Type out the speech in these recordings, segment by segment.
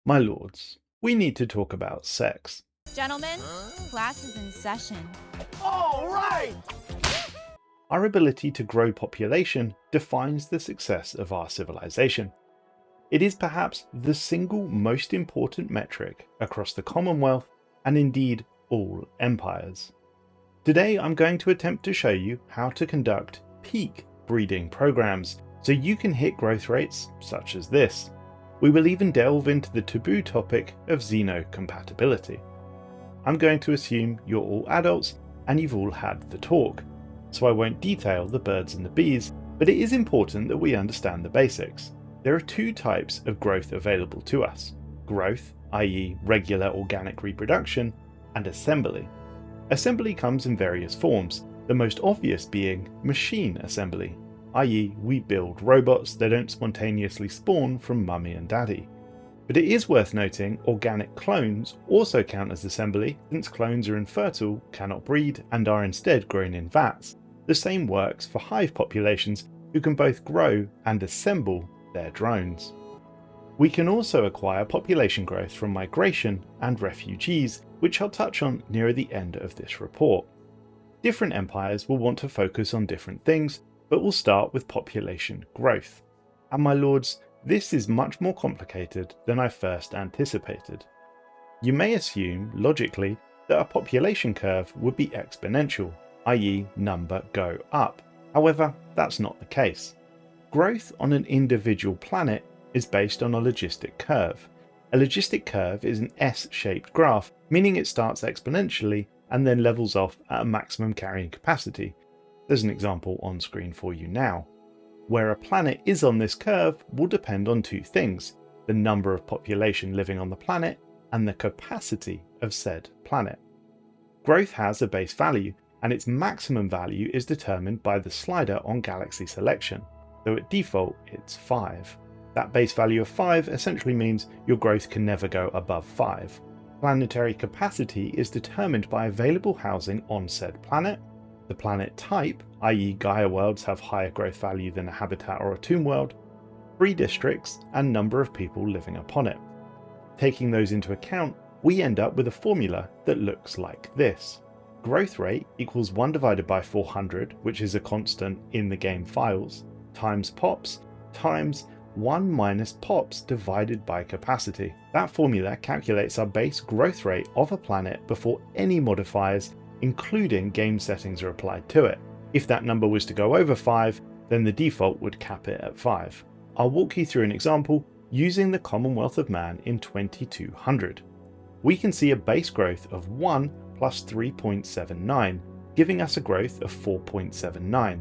My lords, we need to talk about sex. Gentlemen, class is in session. All right! Our ability to grow population defines the success of our civilization. It is perhaps the single most important metric across the Commonwealth and indeed all empires. Today I'm going to attempt to show you how to conduct peak breeding programs so you can hit growth rates such as this. We will even delve into the taboo topic of xenocompatibility. I'm going to assume you're all adults and you've all had the talk, so I won't detail the birds and the bees, but it is important that we understand the basics. There are two types of growth available to us: growth, i.e. regular organic reproduction, and assembly. Assembly comes in various forms, the most obvious being machine assembly, i.e. we build robots that don't spontaneously spawn from mummy and daddy. But it is worth noting organic clones also count as assembly, since clones are infertile, cannot breed, and are instead grown in vats. The same works for hive populations who can both grow and assemble their drones. We can also acquire population growth from migration and refugees, which I'll touch on nearer the end of this report. Different empires will want to focus on different things, but we'll start with population growth. And my lords, this is much more complicated than I first anticipated. You may assume, logically, that a population curve would be exponential, i.e. number go up. However, that's not the case. Growth on an individual planet is based on a logistic curve. A logistic curve is an S-shaped graph, meaning it starts exponentially and then levels off at a maximum carrying capacity. There's an example on screen for you now. Where a planet is on this curve will depend on two things: the number of population living on the planet and the capacity of said planet. Growth has a base value, and its maximum value is determined by the slider on galaxy selection, though at default it's 5. That base value of 5 essentially means your growth can never go above 5. Planetary capacity is determined by available housing on said planet, the planet type, i.e. Gaia worlds have higher growth value than a habitat or a tomb world, free districts, and number of people living upon it. Taking those into account, we end up with a formula that looks like this. Growth rate equals 1 divided by 400, which is a constant in the game files, times pops, times 1 minus pops divided by capacity. That formula calculates our base growth rate of a planet before any modifiers, including game settings, are applied to it. If that number was to go over 5, then the default would cap it at 5. I'll walk you through an example using the Commonwealth of Man in 2200. We can see a base growth of 1 plus 3.79, giving us a growth of 4.79.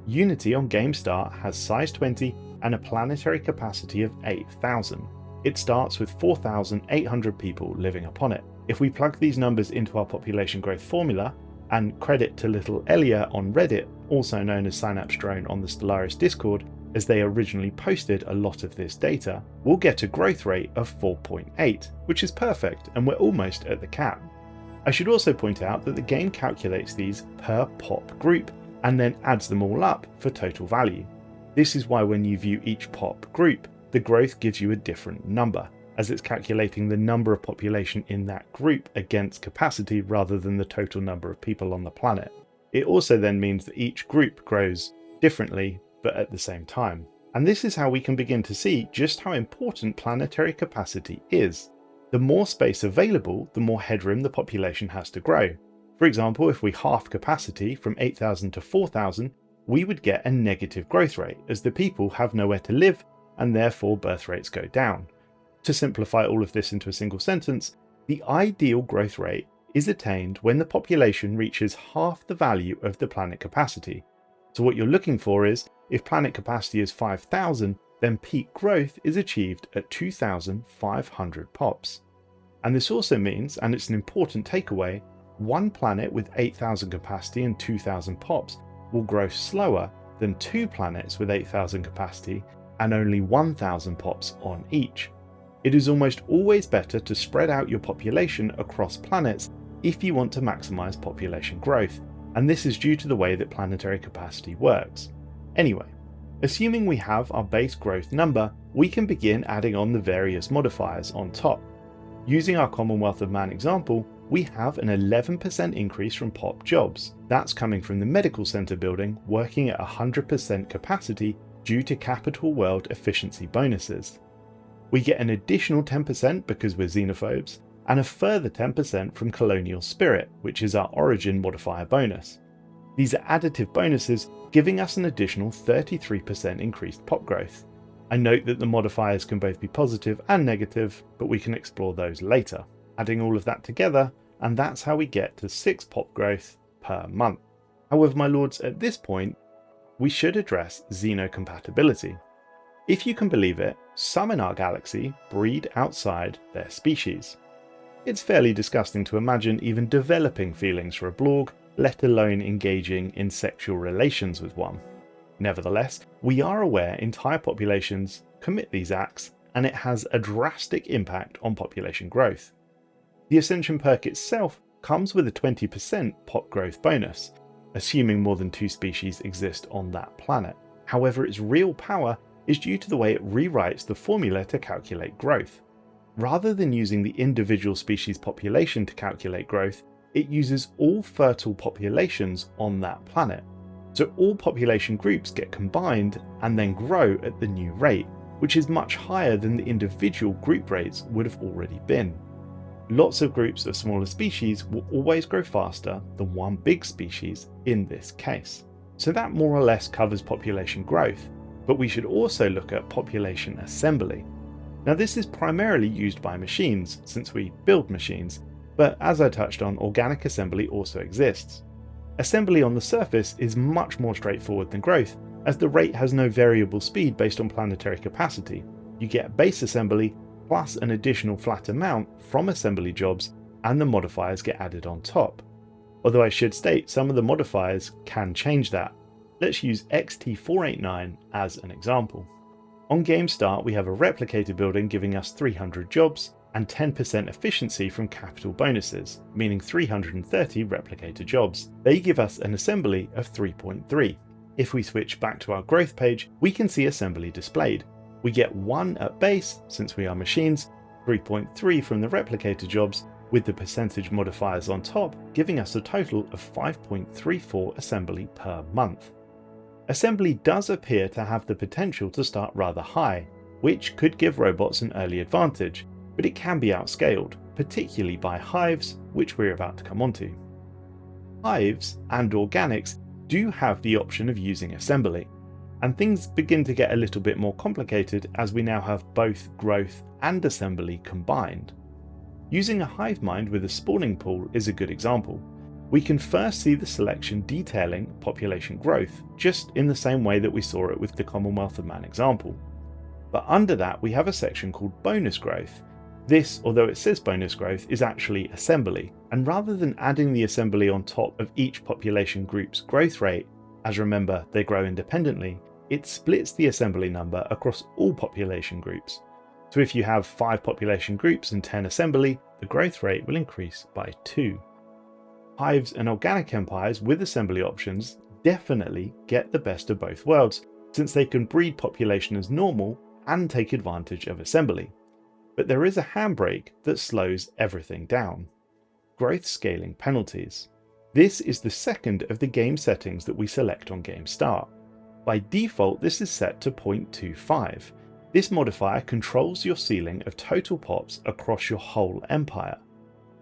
Unity on game start has size 20 and a planetary capacity of 8,000. It starts with 4,800 people living upon it. If we plug these numbers into our population growth formula, and credit to little Elia on Reddit, also known as Synapse Drone on the Stellaris Discord, as they originally posted a lot of this data, we'll get a growth rate of 4.8, which is perfect, and we're almost at the cap. I should also point out that the game calculates these per pop group, and then adds them all up for total value. This is why when you view each pop group, the growth gives you a different number, as it's calculating the number of population in that group against capacity rather than the total number of people on the planet. It also then means that each group grows differently, but at the same time. And this is how we can begin to see just how important planetary capacity is. The more space available, the more headroom the population has to grow. For example, if we halved capacity from 8,000 to 4,000, we would get a negative growth rate, as the people have nowhere to live and therefore birth rates go down. To simplify all of this into a single sentence, the ideal growth rate is attained when the population reaches half the value of the planet capacity. So what you're looking for is, if planet capacity is 5,000, then peak growth is achieved at 2,500 pops. And this also means, and it's an important takeaway, one planet with 8,000 capacity and 2,000 pops will grow slower than two planets with 8,000 capacity and only 1,000 pops on each. It is almost always better to spread out your population across planets if you want to maximize population growth, and this is due to the way that planetary capacity works. Anyway, assuming we have our base growth number, we can begin adding on the various modifiers on top. Using our Commonwealth of Man example, we have an 11% increase from pop jobs. That's coming from the medical centre building working at 100% capacity due to capital world efficiency bonuses. We get an additional 10% because we're xenophobes, and a further 10% from colonial spirit, which is our origin modifier bonus. These are additive bonuses giving us an additional 33% increased pop growth. I note that the modifiers can both be positive and negative, but we can explore those later. Adding all of that together, and that's how we get to 6 pop growth per month. However, my lords, at this point, we should address xenocompatibility. If you can believe it, some in our galaxy breed outside their species. It's fairly disgusting to imagine even developing feelings for a Blorg, let alone engaging in sexual relations with one. Nevertheless, we are aware entire populations commit these acts, and it has a drastic impact on population growth. The Ascension perk itself comes with a 20% pop growth bonus, assuming more than 2 species exist on that planet. However, its real power is due to the way it rewrites the formula to calculate growth. Rather than using the individual species population to calculate growth, it uses all fertile populations on that planet. So all population groups get combined and then grow at the new rate, which is much higher than the individual group rates would have already been. Lots of groups of smaller species will always grow faster than one big species in this case. So that more or less covers population growth, but we should also look at population assembly. Now this is primarily used by machines, since we build machines, but as I touched on, organic assembly also exists. Assembly on the surface is much more straightforward than growth, as the rate has no variable speed based on planetary capacity. You get base assembly plus an additional flat amount from assembly jobs, and the modifiers get added on top. Although I should state some of the modifiers can change that. Let's use XT489 as an example. On game start we have a replicator building giving us 300 jobs and 10% efficiency from capital bonuses, meaning 330 replicator jobs. They give us an assembly of 3.3. If we switch back to our growth page, we can see assembly displayed. We get 1 at base, since we are machines, 3.3 from the replicator jobs, with the percentage modifiers on top, giving us a total of 5.34 assembly per month. Assembly does appear to have the potential to start rather high, which could give robots an early advantage, but it can be outscaled, particularly by hives, which we're about to come onto. Hives and organics do have the option of using assembly, and things begin to get a little bit more complicated as we now have both growth and assembly combined. Using a hive mind with a spawning pool is a good example. We can first see the selection detailing population growth, just in the same way that we saw it with the Commonwealth of Man example. But under that we have a section called bonus growth. This, although it says bonus growth, is actually assembly, and rather than adding the assembly on top of each population group's growth rate, as remember they grow independently, it splits the assembly number across all population groups. So if you have 5 population groups and 10 assembly, the growth rate will increase by 2. Hives and organic empires with assembly options definitely get the best of both worlds, since they can breed population as normal and take advantage of assembly. But there is a handbrake that slows everything down. Growth scaling penalties. This is the second of the game settings that we select on game start. By default this is set to 0.25. This modifier controls your ceiling of total pops across your whole empire.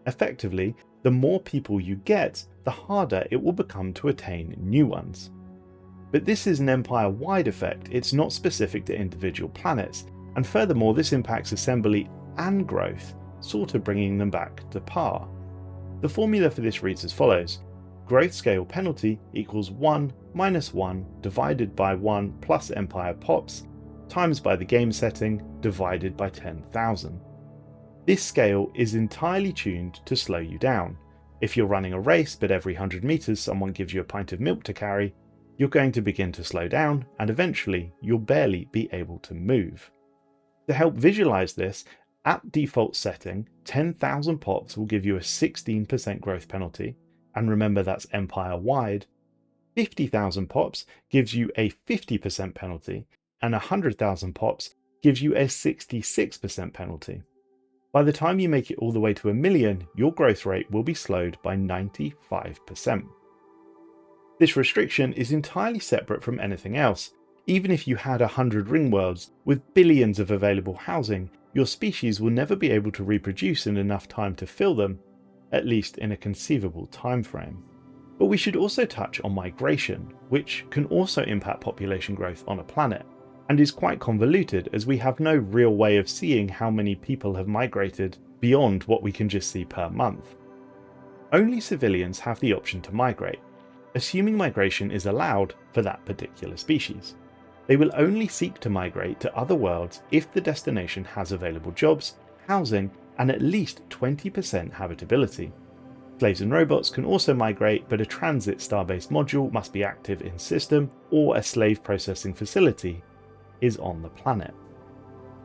Effectively, the more people you get, the harder it will become to attain new ones. But this is an empire-wide effect, it's not specific to individual planets, and furthermore this impacts assembly and growth, sort of bringing them back to par. The formula for this reads as follows: growth scale penalty equals 1 minus 1 divided by 1 plus empire pops, times by the game setting divided by 10,000. This scale is entirely tuned to slow you down. If you're running a race but every 100 meters someone gives you a pint of milk to carry, you're going to begin to slow down and eventually you'll barely be able to move. To help visualize this, at default setting, 10,000 pops will give you a 16% growth penalty, and remember that's empire wide. 50,000 pops gives you a 50% penalty, and 100,000 pops gives you a 66% penalty. By the time you make it all the way to 1 million, your growth rate will be slowed by 95%. This restriction is entirely separate from anything else. Even if you had 100 ring worlds with billions of available housing, your species will never be able to reproduce in enough time to fill them, at least in a conceivable time frame. But we should also touch on migration, which can also impact population growth on a planet, and is quite convoluted as we have no real way of seeing how many people have migrated beyond what we can just see per month. Only civilians have the option to migrate, assuming migration is allowed for that particular species. They will only seek to migrate to other worlds if the destination has available jobs, housing, and at least 20% habitability. Slaves and robots can also migrate, but a transit star-based module must be active in system, or a slave processing facility is on the planet.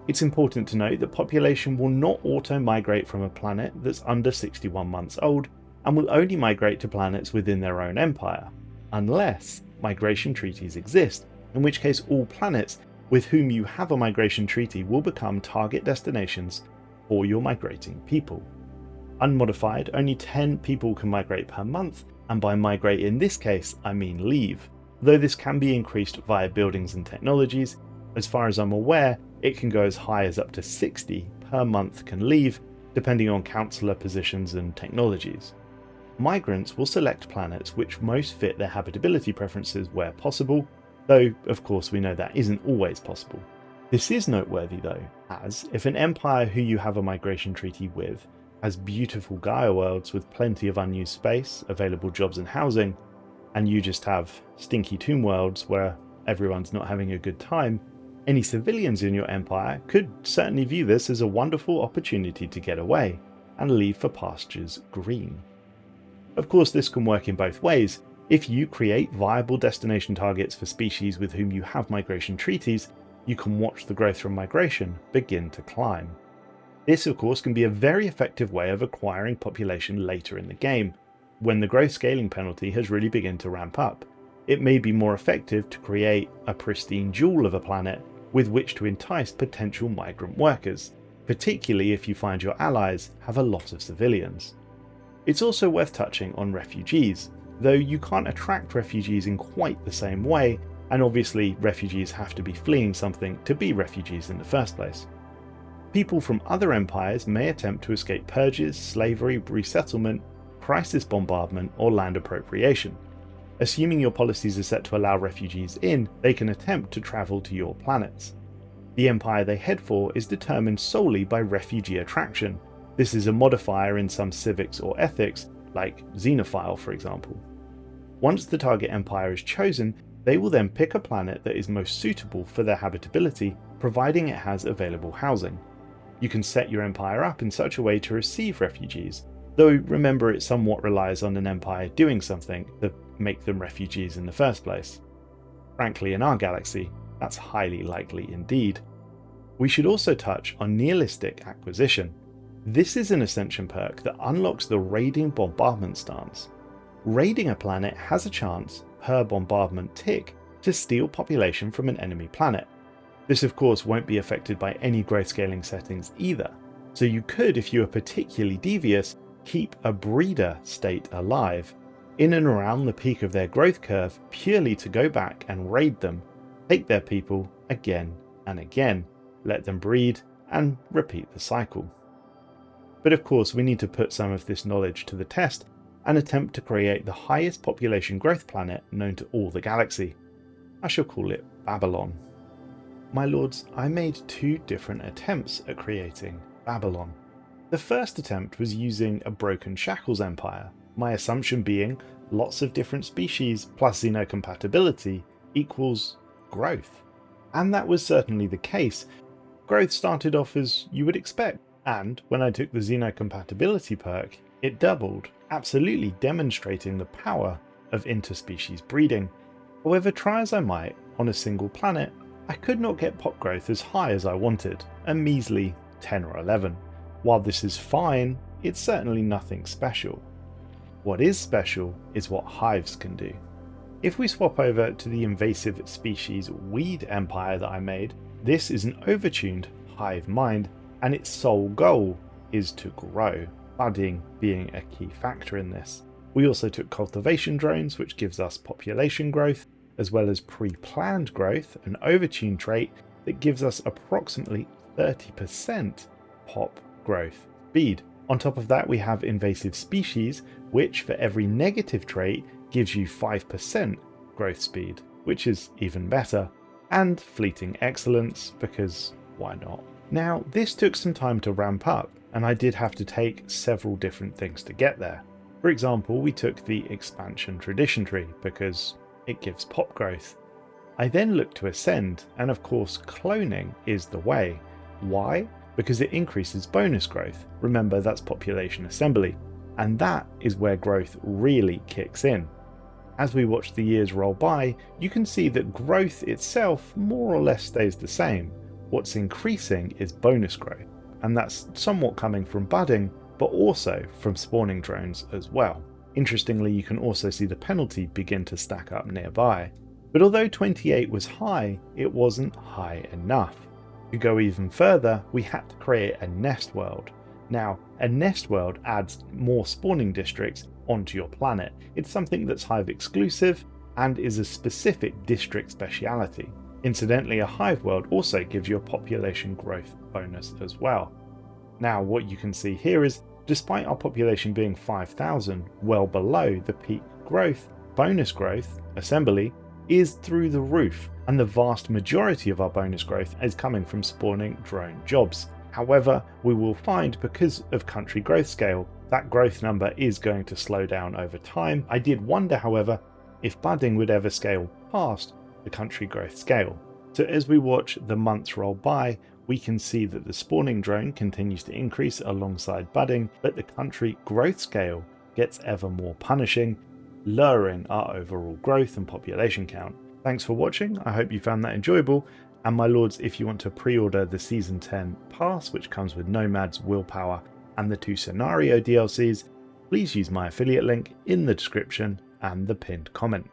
It's important to note that population will not auto-migrate from a planet that's under 61 months old, and will only migrate to planets within their own empire, unless migration treaties exist, in which case all planets with whom you have a migration treaty will become target destinations for your migrating people. Unmodified, only 10 people can migrate per month, and by migrate in this case I mean leave, though this can be increased via buildings and technologies. As far as I'm aware, it can go as high as up to 60 per month can leave, depending on councillor positions and technologies. Migrants will select planets which most fit their habitability preferences where possible, though of course we know that isn't always possible. This is noteworthy though, as if an empire who you have a migration treaty with has beautiful Gaia worlds with plenty of unused space, available jobs and housing, and you just have stinky tomb worlds where everyone's not having a good time, any civilians in your empire could certainly view this as a wonderful opportunity to get away and leave for pastures green. Of course, this can work in both ways. If you create viable destination targets for species with whom you have migration treaties, you can watch the growth from migration begin to climb. This of course can be a very effective way of acquiring population later in the game, when the growth scaling penalty has really begun to ramp up. It may be more effective to create a pristine jewel of a planet with which to entice potential migrant workers, particularly if you find your allies have a lot of civilians. It's also worth touching on refugees, though you can't attract refugees in quite the same way, and obviously refugees have to be fleeing something to be refugees in the first place. People from other empires may attempt to escape purges, slavery, resettlement, crisis bombardment, or land appropriation. Assuming your policies are set to allow refugees in, they can attempt to travel to your planets. The empire they head for is determined solely by refugee attraction. This is a modifier in some civics or ethics, like xenophile for example. Once the target empire is chosen, they will then pick a planet that is most suitable for their habitability, providing it has available housing. You can set your empire up in such a way to receive refugees, though remember it somewhat relies on an empire doing something to make them refugees in the first place. Frankly, in our galaxy, that's highly likely indeed. We should also touch on Nihilistic Acquisition. This is an ascension perk that unlocks the raiding bombardment stance. Raiding a planet has a chance, per bombardment tick, to steal population from an enemy planet. This of course won't be affected by any growth scaling settings either, so you could, if you are particularly devious, keep a breeder state alive, in and around the peak of their growth curve, purely to go back and raid them, take their people again and again, let them breed, and repeat the cycle. But of course we need to put some of this knowledge to the test and attempt to create the highest population growth planet known to all the galaxy. I shall call it Babylon. My lords, I made 2 different attempts at creating Babylon. The first attempt was using a broken shackles empire, my assumption being lots of different species plus Xenocompatibility equals growth. And that was certainly the case. Growth started off as you would expect, and when I took the Xenocompatibility perk, it doubled, absolutely demonstrating the power of interspecies breeding. However, try as I might, on a single planet, I could not get pop growth as high as I wanted, a measly 10 or 11. While this is fine, it's certainly nothing special. What is special is what hives can do. If we swap over to the invasive species weed empire that I made, This is an overtuned hive mind, and its sole goal is to grow, budding being a key factor in this. We also took cultivation drones, which gives us population growth, as well as pre-planned growth, an overtuned trait that gives us approximately 30% pop growth speed. On top of that, we have invasive species, which for every negative trait gives you 5% growth speed, which is even better, and fleeting excellence, because why not? Now, this took some time to ramp up, and I did have to take several different things to get there. For example, we took the expansion tradition tree because it gives pop growth. I then looked to ascend, and of course cloning is the way. Why? Because it increases bonus growth. Remember, that's population assembly, and that is where growth really kicks in. As we watch the years roll by, you can see that growth itself more or less stays the same. What's increasing is bonus growth, and that's somewhat coming from budding, but also from spawning drones as well. Interestingly, you can also see the penalty begin to stack up nearby. But although 28 was high, it wasn't high enough. To go even further, we had to create a nest world. Now, a nest world adds more spawning districts onto your planet. It's something that's Hive exclusive and is a specific district speciality. Incidentally, a Hive world also gives you a population growth bonus as well. Now, what you can see here is, despite our population being 5,000, well below the peak growth, bonus growth, assembly, is through the roof, and the vast majority of our bonus growth is coming from spawning drone jobs. However, we will find, because of country growth scale, that growth number is going to slow down over time. I did wonder, however, if budding would ever scale past the country growth scale. So as we watch the months roll by, we can see that the spawning drone continues to increase alongside budding, but the country growth scale gets ever more punishing, lowering our overall growth and population count. Thanks for watching, I hope you found that enjoyable, and my lords, if you want to pre-order the Season 10 pass, which comes with Nomad's Willpower and the 2 scenario DLCs, please use my affiliate link in the description and the pinned comment.